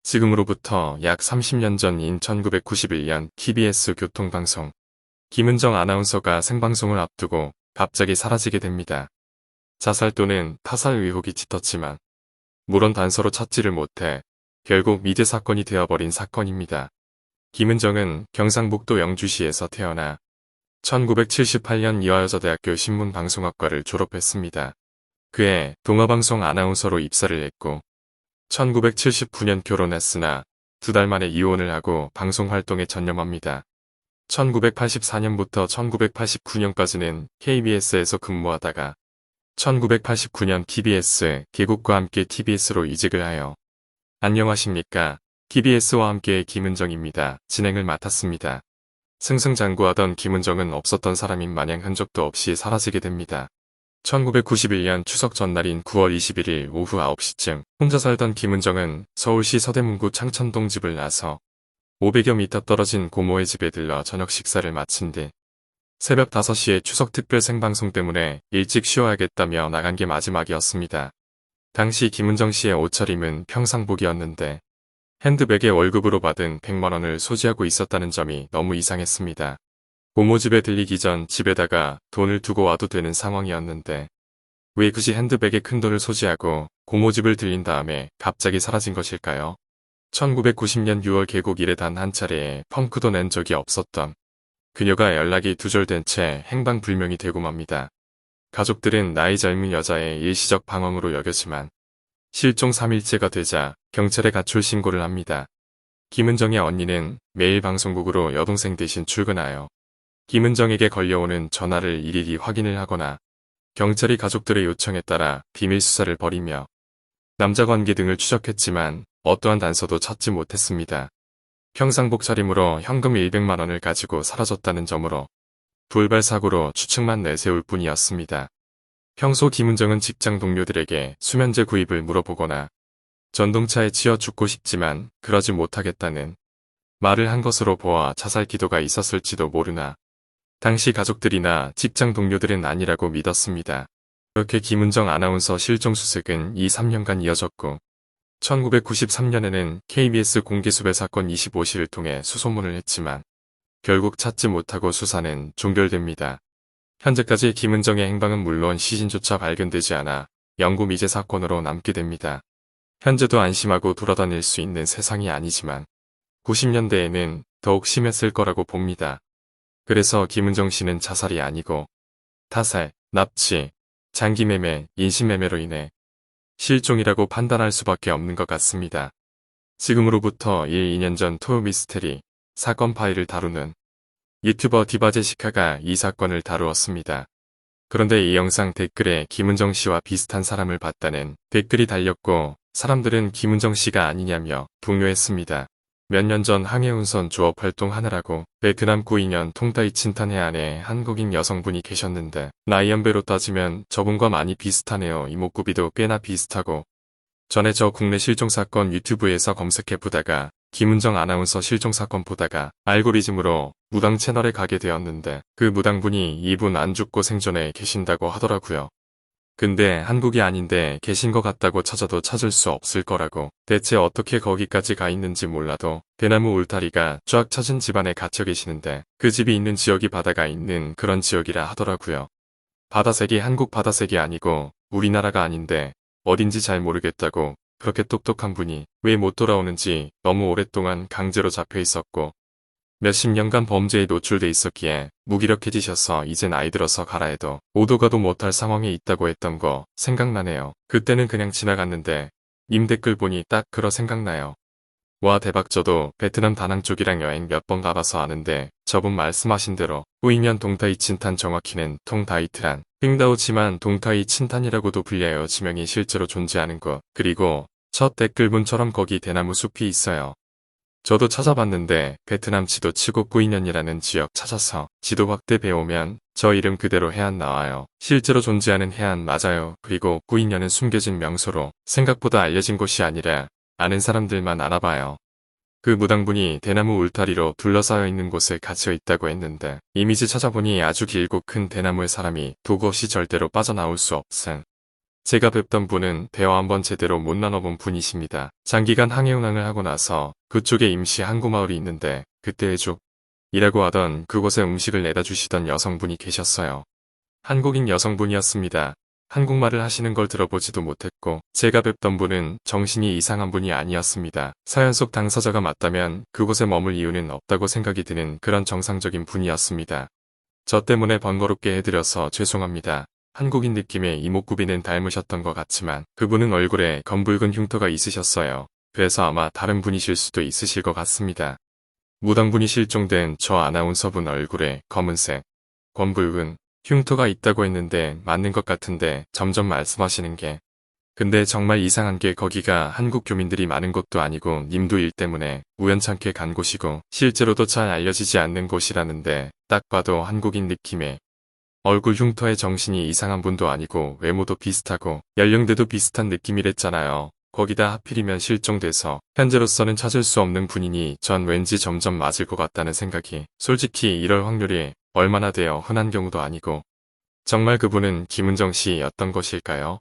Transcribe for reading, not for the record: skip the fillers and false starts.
지금으로부터 약 30년 전인 1991년 TBS 교통방송. 김은정 아나운서가 생방송을 앞두고 갑자기 사라지게 됩니다. 자살 또는 타살 의혹이 짙었지만 물론 단서로 찾지를 못해 결국 미제 사건이 되어버린 사건입니다. 김은정은 경상북도 영주시에서 태어나 1978년 이화여자대학교 신문방송학과를 졸업했습니다. 그해 동아방송 아나운서로 입사를 했고 1979년 결혼했으나 2달 만에 이혼을 하고 방송활동에 전념합니다. 1984년부터 1989년까지는 KBS에서 근무하다가 1989년 TBS 개국과 함께 TBS로 이직을 하여 안녕하십니까. TBS와 함께 김은정입니다. 진행을 맡았습니다. 승승장구하던 김은정은 없었던 사람인 마냥 흔적도 없이 사라지게 됩니다. 1991년 추석 전날인 9월 21일 오후 9시쯤 혼자 살던 김은정은 서울시 서대문구 창천동 집을 나서 500여 미터 떨어진 고모의 집에 들러 저녁 식사를 마친 뒤 새벽 5시에 추석 특별 생방송 때문에 일찍 쉬어야겠다며 나간 게 마지막이었습니다. 당시 김은정 씨의 옷차림은 평상복이었는데 핸드백에 월급으로 받은 100만 원을 소지하고 있었다는 점이 너무 이상했습니다. 고모 집에 들리기 전 집에다가 돈을 두고 와도 되는 상황이었는데 왜 굳이 핸드백에 큰 돈을 소지하고 고모 집을 들린 다음에 갑자기 사라진 것일까요? 1990년 6월 개국 이래 단 한 차례에 펑크도 낸 적이 없었던 그녀가 연락이 두절된 채 행방불명이 되고 맙니다. 가족들은 나이 젊은 여자의 일시적 방황으로 여겼지만 실종 3일째가 되자 경찰에 가출 신고를 합니다. 김은정의 언니는 매일 방송국으로 여동생 대신 출근하여 김은정에게 걸려오는 전화를 일일이 확인을 하거나 경찰이 가족들의 요청에 따라 비밀 수사를 벌이며 남자관계 등을 추적했지만 어떠한 단서도 찾지 못했습니다. 평상복 차림으로 현금 100만 원을 가지고 사라졌다는 점으로 돌발 사고로 추측만 내세울 뿐이었습니다. 평소 김은정은 직장 동료들에게 수면제 구입을 물어보거나 전동차에 치여 죽고 싶지만 그러지 못하겠다는 말을 한 것으로 보아 자살 기도가 있었을지도 모르나 당시 가족들이나 직장 동료들은 아니라고 믿었습니다. 그렇게 김은정 아나운서 실종 수색은 2~3년간 이어졌고 1993년에는 KBS 공개수배 사건 25시를 통해 수소문을 했지만 결국 찾지 못하고 수사는 종결됩니다. 현재까지 김은정의 행방은 물론 시신조차 발견되지 않아 영구 미제 사건으로 남게 됩니다. 현재도 안심하고 돌아다닐 수 있는 세상이 아니지만 90년대에는 더욱 심했을 거라고 봅니다. 그래서 김은정 씨는 자살이 아니고 타살, 납치, 장기매매, 인신매매로 인해 실종이라고 판단할 수밖에 없는 것 같습니다. 지금으로부터 1~2년 전 토요 미스테리 사건 파일을 다루는 유튜버 디바제시카가 이 사건을 다루었습니다. 그런데 이 영상 댓글에 김은정 씨와 비슷한 사람을 봤다는 댓글이 달렸고 사람들은 김은정 씨가 아니냐며 동요했습니다. 몇 년 전 항해운선 조업 활동하느라고 베트남 구인현 통다이 친탄 해안에 한국인 여성분이 계셨는데 나이 연배로 따지면 저분과 많이 비슷하네요. 이목구비도 꽤나 비슷하고 전에 저 국내 실종사건 유튜브에서 검색해보다가 김은정 아나운서 실종사건 보다가 알고리즘으로 무당 채널에 가게 되었는데 그 무당분이 이분 안 죽고 생존해 계신다고 하더라고요. 근데 한국이 아닌데 계신 것 같다고 찾아도 찾을 수 없을 거라고 대체 어떻게 거기까지 가 있는지 몰라도 대나무 울타리가 쫙 쳐진 집안에 갇혀 계시는데 그 집이 있는 지역이 바다가 있는 그런 지역이라 하더라고요. 바다색이 한국 바다색이 아니고 우리나라가 아닌데 어딘지 잘 모르겠다고 그렇게 똑똑한 분이 왜 못 돌아오는지 너무 오랫동안 강제로 잡혀 있었고 몇십 년간 범죄에 노출돼 있었기에 무기력해지셔서 이제 나이 들어서 가라 해도 오도 가도 못할 상황에 있다고 했던 거 생각나네요. 그때는 그냥 지나갔는데 님 댓글 보니 딱 그러 생각나요. 와 대박. 저도 베트남 다낭 쪽이랑 여행 몇 번 가봐서 아는데 저분 말씀하신 대로 후이면 동타이 친탄 정확히는 통다이트란 핑다오지만 동타이 친탄이라고도 불려요. 지명이 실제로 존재하는 것. 그리고 첫 댓글분처럼 거기 대나무 숲이 있어요. 저도 찾아봤는데 베트남 지도 치고 구인현이라는 지역 찾아서 지도 확대 배우면 저 이름 그대로 해안 나와요. 실제로 존재하는 해안 맞아요. 그리고 구인현은 숨겨진 명소로 생각보다 알려진 곳이 아니라 아는 사람들만 알아봐요. 그 무당분이 대나무 울타리로 둘러싸여 있는 곳에 갇혀 있다고 했는데 이미지 찾아보니 아주 길고 큰 대나무에 사람이 도구 없이 절대로 빠져나올 수 없음. 제가 뵙던 분은 대화 한번 제대로 못 나눠본 분이십니다. 장기간 항해운항을 하고 나서 그쪽에 임시 항구마을이 있는데 그때 해족이라고 하던 그곳에 음식을 내다 주시던 여성분이 계셨어요. 한국인 여성분이었습니다. 한국말을 하시는 걸 들어보지도 못했고 제가 뵙던 분은 정신이 이상한 분이 아니었습니다. 사연 속 당사자가 맞다면 그곳에 머물 이유는 없다고 생각이 드는 그런 정상적인 분이었습니다. 저 때문에 번거롭게 해드려서 죄송합니다. 한국인 느낌의 이목구비는 닮으셨던 것 같지만 그분은 얼굴에 검붉은 흉터가 있으셨어요. 그래서 아마 다른 분이실 수도 있으실 것 같습니다. 무당분이 실종된 저 아나운서분 얼굴에 검은색, 검붉은 흉터가 있다고 했는데 맞는 것 같은데 점점 말씀하시는 게. 근데 정말 이상한 게 거기가 한국 교민들이 많은 곳도 아니고 님도 일 때문에 우연찮게 간 곳이고 실제로도 잘 알려지지 않는 곳이라는데 딱 봐도 한국인 느낌의 얼굴 흉터에 정신이 이상한 분도 아니고 외모도 비슷하고 연령대도 비슷한 느낌이랬잖아요. 거기다 하필이면 실종돼서 현재로서는 찾을 수 없는 분이니 전 왠지 점점 맞을 것 같다는 생각이. 솔직히 이럴 확률이 얼마나 돼요. 흔한 경우도 아니고. 정말 그분은 김은정 씨였던 것일까요?